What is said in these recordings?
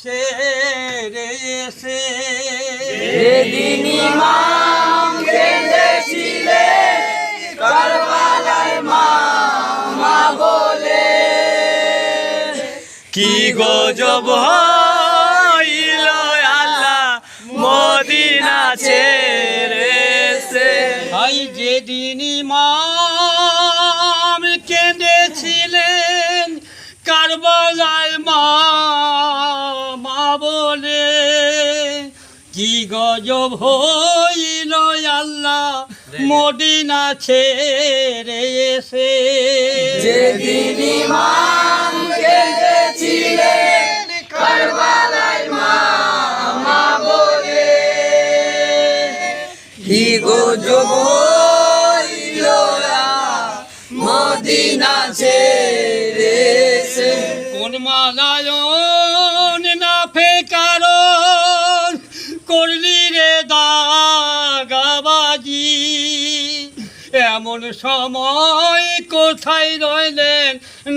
ছেড়ে এসে যেদিন ইমাম কেঁদেছিলেন কারবালায় মা মা বলে, কি গজব হইল আল্লাহ মদিনা ছেড়ে এসে। ভাই যেদিন ইমাম কেঁদেছিলেন কারবালায় মা মা বলে, কি গজব হইল আল্লাহ মদিনা ছেড়ে এসে। যেদিন ইমাম কেঁদেছিলেন কারবালায় মা মা বলে, কি গজব হইল মদিনা ছেড়ে এসে। কোন মালায়ন না ফেকারণ করলি রে দাগাবাজি, এমন সময় কোথায় রইলেন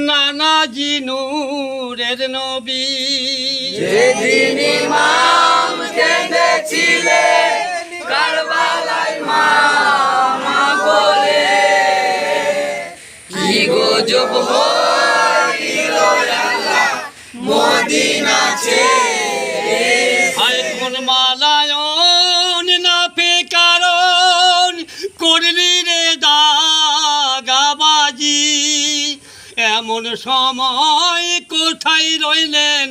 নানাজি নূরের নবী। যেদিন ইমাম কেঁদেছিলেন কারবালায় মা মা বলে, কি গজব হইল আল্লাহ মদিনা ছেড়ে এসে। কোন মালায়ন না ফেকারণ করলি রে দাগাবাজি, এমন সময় কোথায় রইলেন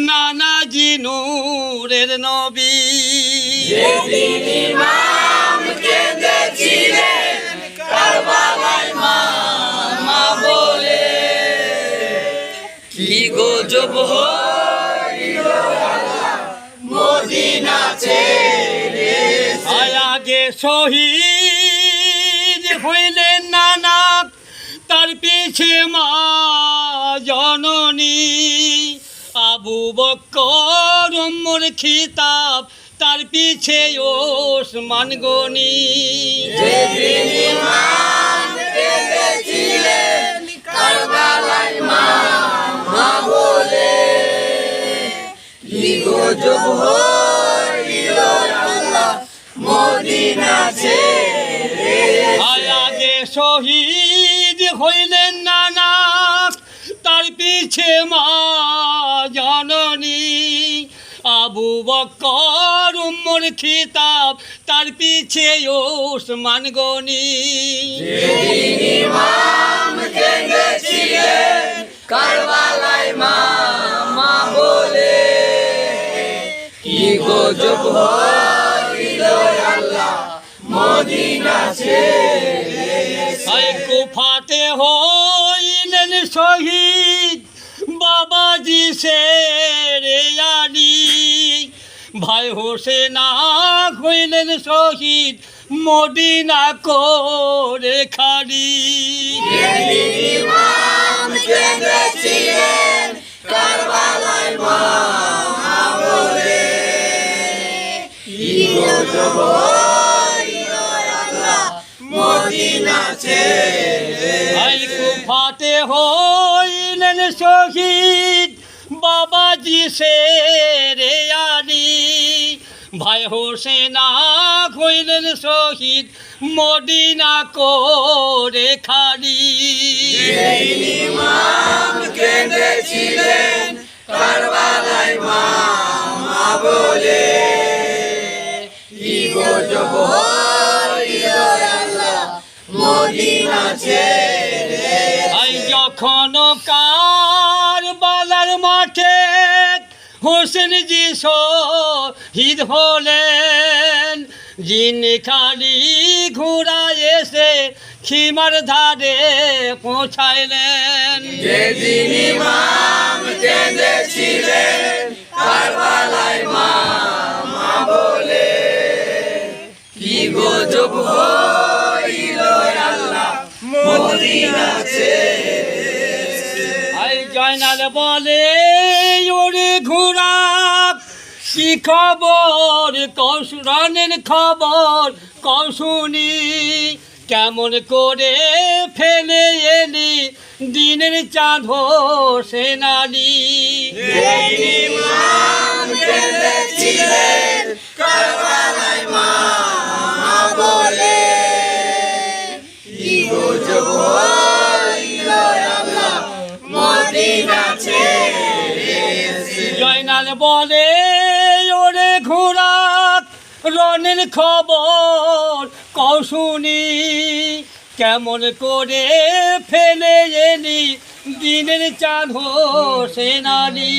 নানাজি নূরের নবী। যেদিন ইমাম কেঁদেছিলেন কারবালায় মা মা বলে, কি গজব হইল আল্লাহ মদিনা ছেড়ে এসে। আগে শহীদ হইলেন নানা, তার পিছে মা জননী, আবু বকর ওমর খিতাব, তার পিছে ওসমান গনি। যেদিন ইমাম কেঁদেছিলেন কারবালায় মা মা বলে, কি গজব হইল আল্লাহ মদিনা ছেড়ে এসে। আগে শহীদ হইলেন নানা, তার পিছে মা জননী, আবু বকর ওমর খিতাব, তার পিছে ওসমান গনি। যেদিন ইমাম কেঁদেছিলেন কারবালায় মা মা বলে, কি গজব হইল আল্লাহ মদিনা ছেড়ে এসে। কুফাতে হইলেন শহীদ বাবাজি শেরে আলী, ভাই হোসেনা হইলেন শহীদ মদিনা করে খালি। যেদিন ইমাম কেঁদেছিলেন কারবালায় মা মা বলে, কি গজব হইল আল্লাহ মদিনা ছেড়ে ভাই এসে। কুফাতে হইলেন শহীদ বাবাজি শেরে আলী, ভাই হোসেনা হইলেন শহীদ মদিনা করে খালি। যেদিন ইমাম কেঁদেছিলেন কারবালায় মা মা বলে, কি গজব হইল আল্লাহ মদিনা ছেড়ে ভাই এসে। যখন কারবালার মাঠে হোসেন জি শহীদ হলেন, যিনি খালি ঘোড়া এসে খিমার ধারে পৌঁছাইলেন। যেদিন ইমাম কেঁদেছিলেন কারবালায় মা মা বলে, কি গজব হইল আল্লাহ মদিনা ছেড়ে এসে। আই জয়নাল বলে, ওরে ঘোড়া কি খবর কৌশরণের খবর কৌশুনি, কেমন করে ফেলে এলি দিনের চাঁদ হোসেন আলী। যেদিন ইমাম বলে ওরে ঘোড়া রনের খবর কৌশুনি কেমন করে ফেলে এলি দিনের চাঁদ সেনানি